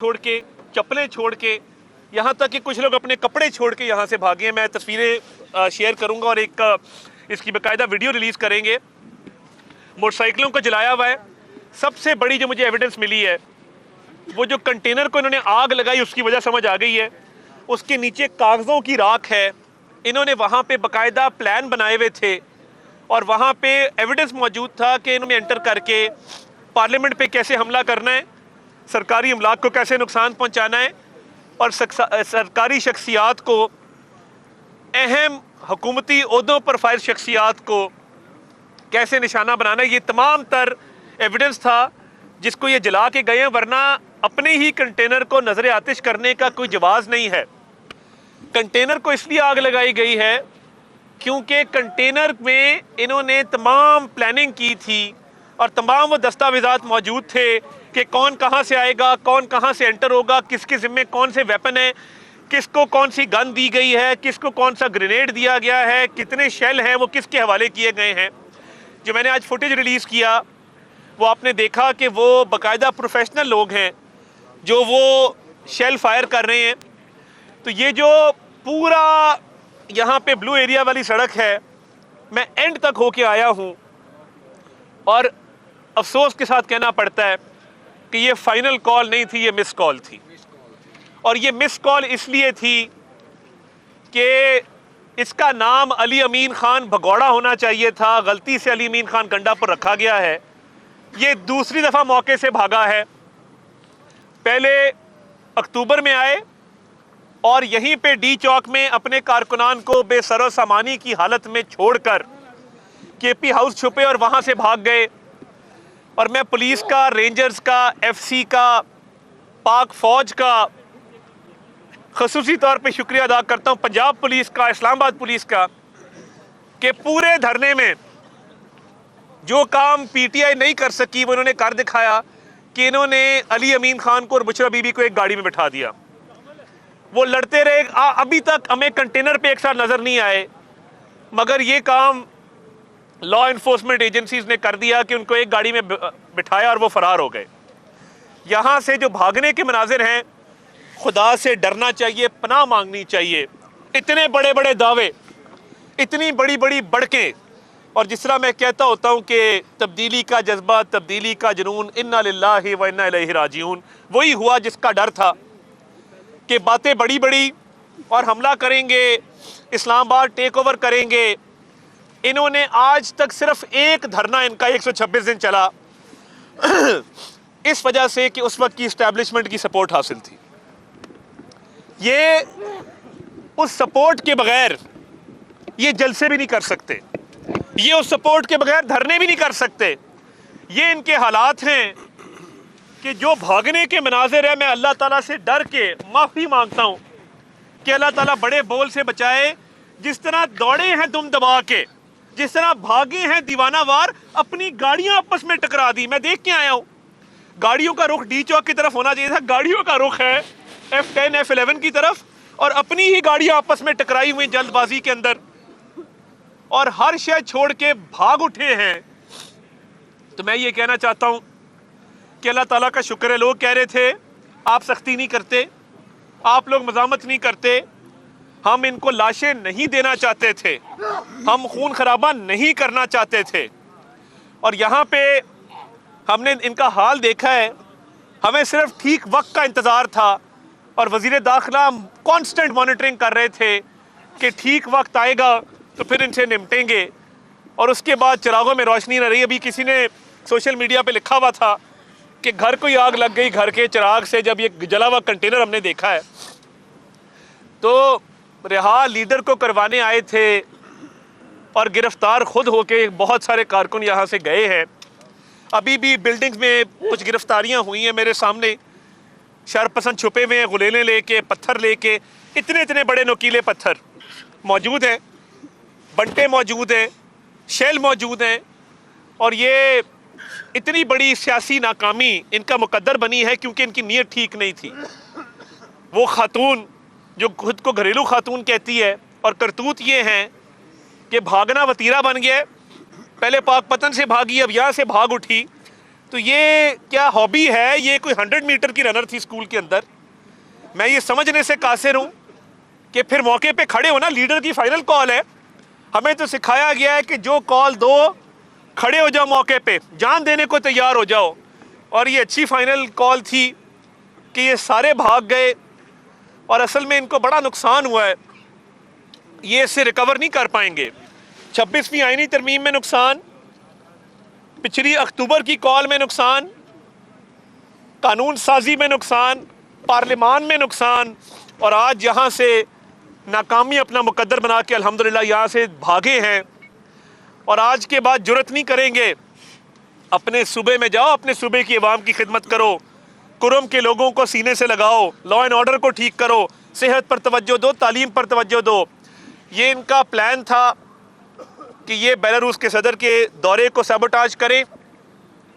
छोड़ के, चप्पलें छोड़ के, यहाँ तक कि कुछ लोग अपने कपड़े छोड़ के यहाँ से भागे। मैं तस्वीरें शेयर करूँगा और एक इसकी बाकायदा वीडियो रिलीज़ करेंगे। मोटरसाइकिलों को जलाया हुआ है। सबसे बड़ी जो मुझे एविडेंस मिली है वो जो कंटेनर को इन्होंने आग लगाई उसकी वजह समझ आ गई है। उसके नीचे कागज़ों की राख है। इन्होंने वहाँ पे बाकायदा प्लान बनाए हुए थे और वहाँ पे एविडेंस मौजूद था कि इन्होंने एंटर करके पार्लियामेंट पे कैसे हमला करना है, सरकारी अमलाक को कैसे नुकसान पहुँचाना है और सरकारी शख्सियात को, अहम हुकूमती ओहदों पर फाइज शख्सियात को कैसे निशाना बनाना है। ये तमाम तर एविडेंस था जिसको ये जला के गए हैं, वरना अपने ही कंटेनर को नजर आतिश करने का कोई जवाज़ नहीं है। कंटेनर को इसलिए आग लगाई गई है क्योंकि कंटेनर में इन्होंने तमाम प्लानिंग की थी और तमाम वो दस्तावेज़ात मौजूद थे कि कौन कहाँ से आएगा, कौन कहाँ से एंटर होगा, किसके ज़िम्मे कौन से वेपन है, किसको कौन सी गन दी गई है, किसको कौन सा ग्रेनेड दिया गया है, कितने शेल हैं वो किसके हवाले किए गए हैं। जो मैंने आज फुटेज रिलीज़ किया वो आपने देखा कि वो बाकायदा प्रोफेशनल लोग हैं जो वो शेल फायर कर रहे हैं। तो ये जो पूरा यहाँ पे ब्लू एरिया वाली सड़क है, मैं एंड तक होके आया हूँ और अफसोस के साथ कहना पड़ता है कि ये फाइनल कॉल नहीं थी, ये मिस कॉल थी। और ये मिस कॉल इसलिए थी कि इसका नाम अली अमीन खान भगौड़ा होना चाहिए था, गलती से अली अमीन खान गंडापुर रखा गया है। ये दूसरी दफ़ा मौके से भागा है। पहले अक्टूबर में आए और यहीं पे डी चौक में अपने कारकुनान को बेसरो सामानी की हालत में छोड़कर केपी हाउस छुपे और वहाँ से भाग गए। और मैं पुलिस का, रेंजर्स का, एफसी का, पाक फौज का ख़ुसूसी तौर पे शुक्रिया अदा करता हूँ, पंजाब पुलिस का, इस्लामाबाद पुलिस का, कि पूरे धरने में जो काम पीटीआई नहीं कर सकी वो इन्होंने कर दिखाया कि इन्होंने अली अमीन खान को और बुशरा बीबी को एक गाड़ी में बिठा दिया। वो लड़ते रहे। अभी तक हमें कंटेनर पे एक साथ नज़र नहीं आए, मगर ये काम लॉ इन्फोर्समेंट एजेंसीज ने कर दिया कि उनको एक गाड़ी में बिठाया और वो फरार हो गए। यहाँ से जो भागने के मनाजिर हैं, खुदा से डरना चाहिए, पनाह मांगनी चाहिए। इतने बड़े बड़े दावे, इतनी बड़ी बड़ी बढ़कें, और जिस तरह मैं कहता होता हूँ कि तब्दीली का जज्बा, तब्दीली का जुनून, इन्ना लिल्लाहि व इन्ना इलैहि राजिऊन, वही हुआ जिसका डर था कि बातें बड़ी बड़ी और हमला करेंगे, इस्लामाबाद टेक ओवर करेंगे। इन्होंने आज तक सिर्फ एक धरना इनका 126 दिन चला इस वजह से कि उस वक्त की इस्टेब्लिशमेंट की सपोर्ट हासिल थी। ये उस सपोर्ट के बगैर ये जलसे भी नहीं कर सकते, ये उस सपोर्ट के बगैर धरने भी नहीं कर सकते। ये इनके हालात हैं कि जो भागने के मनाजिर है, मैं अल्लाह ताला से डर के माफ़ी मांगता हूँ कि अल्लाह ताला बड़े बोल से बचाए। जिस तरह दौड़े हैं दुम दबा के, जिस तरह भागे हैं दीवानावार, अपनी गाड़ियां आपस में टकरा दी। मैं देख के आया हूँ, गाड़ियों का रुख डी चौक की तरफ होना चाहिए था, गाड़ियों का रुख है F10 F11 की तरफ, और अपनी ही गाड़ियां आपस में टकराई हुई जल्दबाजी के अंदर, और हर शय छोड़ के भाग उठे हैं। तो मैं ये कहना चाहता हूँ कि अल्लाह ताला का शुक्र है, लोग कह रहे थे आप सख्ती नहीं करते, आप लोग मज़ामत नहीं करते, हम इनको लाशें नहीं देना चाहते थे, हम खून खराबा नहीं करना चाहते थे। और यहाँ पे हमने इनका हाल देखा है। हमें सिर्फ ठीक वक्त का इंतज़ार था और वज़ीर दाखिला कांस्टेंट मॉनिटरिंग कर रहे थे कि ठीक वक्त आएगा तो फिर इनसे निपटेंगे। और उसके बाद चिरागों में रोशनी न रही। अभी किसी ने सोशल मीडिया पे लिखा हुआ था कि घर को ही आग लग गई घर के चिराग से जब ये जला हुआ कंटेनर हमने देखा है। तो रिहा लीडर को करवाने आए थे और गिरफ्तार खुद होके बहुत सारे कारकुन यहाँ से गए हैं। अभी भी बिल्डिंग्स में कुछ गिरफ्तारियाँ हुई हैं मेरे सामने। शरपसंद छुपे हुए हैं, गुलेलें लेके, पत्थर लेके, इतने इतने बड़े नुकीले पत्थर मौजूद हैं, बंटे मौजूद हैं, शेल मौजूद हैं। और ये इतनी बड़ी सियासी नाकामी इनका मुकद्दर बनी है क्योंकि इनकी नीयत ठीक नहीं थी। वो खातून जो खुद को घरेलू खातून कहती है, और करतूत ये हैं कि भागना वतीरा बन गया। पहले पाकपतन से भागी, अब यहाँ से भाग उठी, तो ये क्या हॉबी है? ये कोई 100 मीटर की रनर थी स्कूल के अंदर। मैं ये समझने से कासिर हूँ कि फिर मौके पे खड़े हो ना, लीडर की फाइनल कॉल है। हमें तो सिखाया गया है कि जो कॉल दो, खड़े हो जाओ मौके पे, जान देने को तैयार हो जाओ। और ये अच्छी फाइनल कॉल थी कि ये सारे भाग गए और असल में इनको बड़ा नुकसान हुआ है, ये इससे रिकवर नहीं कर पाएंगे। 26वीं आईनी तरमीम में नुकसान, पिछली अक्टूबर की कॉल में नुकसान, कानून साजी में नुकसान, पार्लियामान में नुकसान, और आज यहाँ से नाकामी अपना मुकद्दर बना के अल्हम्दुलिल्लाह यहाँ से भागे हैं। और आज के बाद जुर्रत नहीं करेंगे। अपने सूबे में जाओ, अपने सूबे की आवाम की खिदमत करो, कुरम के लोगों को सीने से लगाओ, लॉ एंड ऑर्डर को ठीक करो, सेहत पर तवज्जो दो, तालीम पर तवज्जो दो। ये इनका प्लान था कि ये बेलारूस के सदर के दौरे को सैबोटाज करें,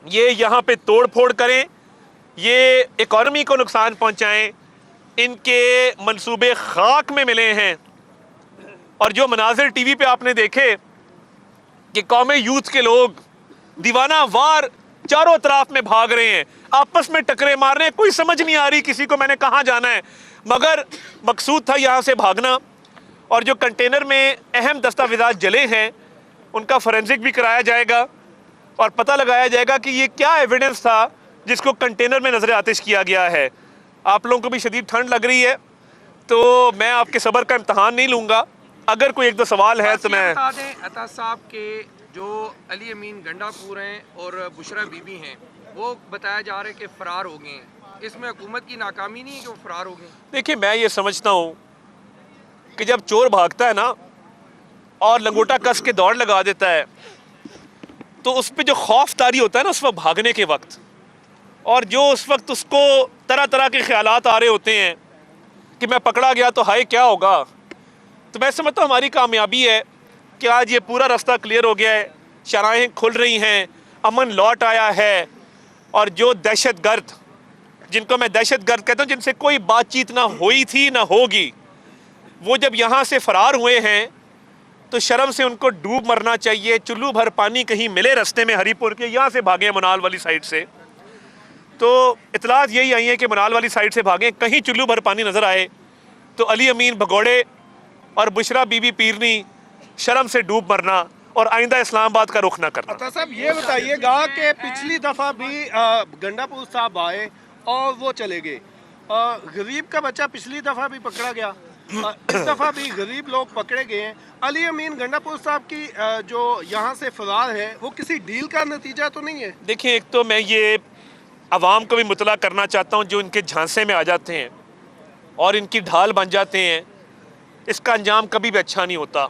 ये यहाँ पे तोड़ फोड़ करें, ये इकॉनमी को नुकसान पहुँचाएं। इनके मंसूबे खाक में मिले हैं। और जो मनाजिर टीवी पे आपने देखे कि कौमे यूथ के लोग दीवाना वार चारों तरफ में भाग रहे हैं, आपस में टकरे मार रहे हैं, कोई समझ नहीं आ रही किसी को मैंने कहाँ जाना है, मगर मकसूद था यहाँ से भागना। और जो कंटेनर में अहम दस्तावेज़ात जले हैं उनका फोरेंसिक भी कराया जाएगा और पता लगाया जाएगा कि ये क्या एविडेंस था जिसको कंटेनर में नजर आतिश किया गया है। आप लोगों को भी शदीद ठंड लग रही है तो मैं आपके सब्र का इम्तहान नहीं लूँगा। अगर कोई एक दो सवाल है तो मैं बता दें, अता साहब के जो अली अमीन गंडापुर हैं और बुशरा बीबी हैं, वो बताया जा रहा है कि फरार हो गए हैं। इसमें हुकूमत की नाकामी नहीं है कि वो फरार हो गए? देखिए, मैं ये समझता हूँ कि जब चोर भागता है ना और लंगोटा कस के दौड़ लगा देता है तो उस पर जो खौफ तारी होता है ना उस वक्त भागने के वक्त, और जो उस वक्त उसको तरह तरह के ख्यालात आ रहे होते हैं कि मैं पकड़ा गया तो हाय क्या होगा। तो मैं समझता हूँ हमारी कामयाबी है कि आज ये पूरा रास्ता क्लियर हो गया है, शराहें खुल रही हैं, अमन लौट आया है। और जो दहशतगर्द, जिनको मैं दहशतगर्द कहता हूँ, जिनसे कोई बातचीत ना हुई थी ना होगी, वो जब यहाँ से फरार हुए हैं तो शर्म से उनको डूब मरना चाहिए। चुल्लू भर पानी कहीं मिले रास्ते में हरीपुर के, यहाँ से भागे मुनाल वाली साइड से, तो इतलात यही आई है कि मुनाल वाली साइड से भागें, कहीं चुल्लू भर पानी नज़र आए तो अली अमीन भगोड़े और बुशरा बीबी पीरनी शर्म से डूब मरना और आइंदा इस्लामाबाद का रुख ना करना। अता साहब ये बताइएगा कि पिछली दफ़ा भी गंडापुर साहब आए और वो चले गए, गरीब का बच्चा पिछली दफ़ा भी पकड़ा गया, इस दफ़ा भी गरीब लोग पकड़े गए हैं। अली अमीन गंडापुर साहब की जो यहाँ से फरार है वो किसी डील का नतीजा तो नहीं है? देखिए, एक तो मैं ये आवाम को भी मुतला करना चाहता हूँ जो इनके झांसे में आ जाते हैं और इनकी ढाल बन जाते हैं, इसका अंजाम कभी भी अच्छा नहीं होता।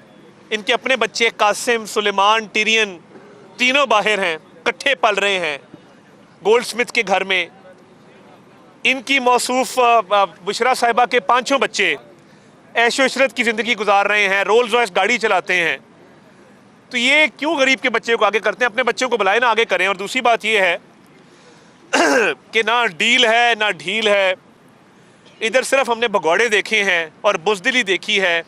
इनके अपने बच्चे कासिम, सुलेमान, टिरियन तीनों बाहर हैं, इकट्ठे पल रहे हैं गोल्ड स्मिथ के घर में। इनकी मौसूफ बुशरा साहिबा के 5 बच्चे ऐशो इशरत की ज़िंदगी गुजार रहे हैं, रोल्स रॉयस गाड़ी चलाते हैं। तो ये क्यों गरीब के बच्चे को आगे करते हैं? अपने बच्चों को बुलाए ना आगे करें। और दूसरी बात ये है कि ना डील है ना ढील है, इधर सिर्फ हमने भगौड़े देखे हैं और बुजदिली देखी है।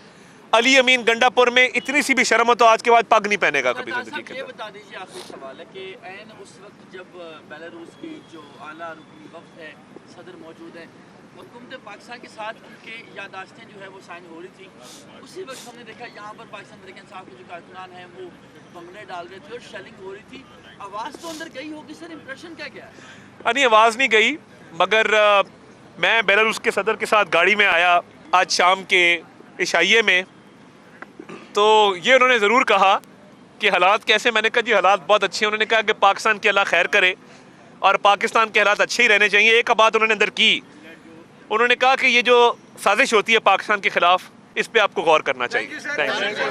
अली अमीन गंडापुर में इतनी सी भी शर्म हो तो आज के बाद पग नहीं पहनेगा कभी जिंदगी के। ये बता दीजिए, आखिरी सवाल है कि ऐन उस वक्त जब बेलारूस की जो आला रुकनी वक्त है, सदर मौजूद है, हुकूमत पाकिस्तान के साथ उनके यादाश्तें जो है वो साइन हो रही थी, उसी वक्त हमने देखा यहाँ पर पाकिस्तान तहरीक इंसाफ के जो कारकुनान हैं वो बमले डाल रहे थे और शेलिंग हो रही थी। आवाज़ तो अंदर गई होगी सर, इंप्रेशन क्या क्या है? नहीं, आवाज़ नहीं गई, मगर मैं बेलारूस के सदर के साथ गाड़ी में आया आज शाम के इशाइये में, तो ये उन्होंने ज़रूर कहा कि हालात कैसे। मैंने कहा जी हालात बहुत अच्छे हैं। उन्होंने कहा कि पाकिस्तान की अल्लाह खैर करे और पाकिस्तान के हालात अच्छे ही रहने चाहिए। एक बात उन्होंने अंदर की, उन्होंने कहा कि ये जो साजिश होती है पाकिस्तान के ख़िलाफ़, इस पर आपको गौर करना चाहिए। Thank you.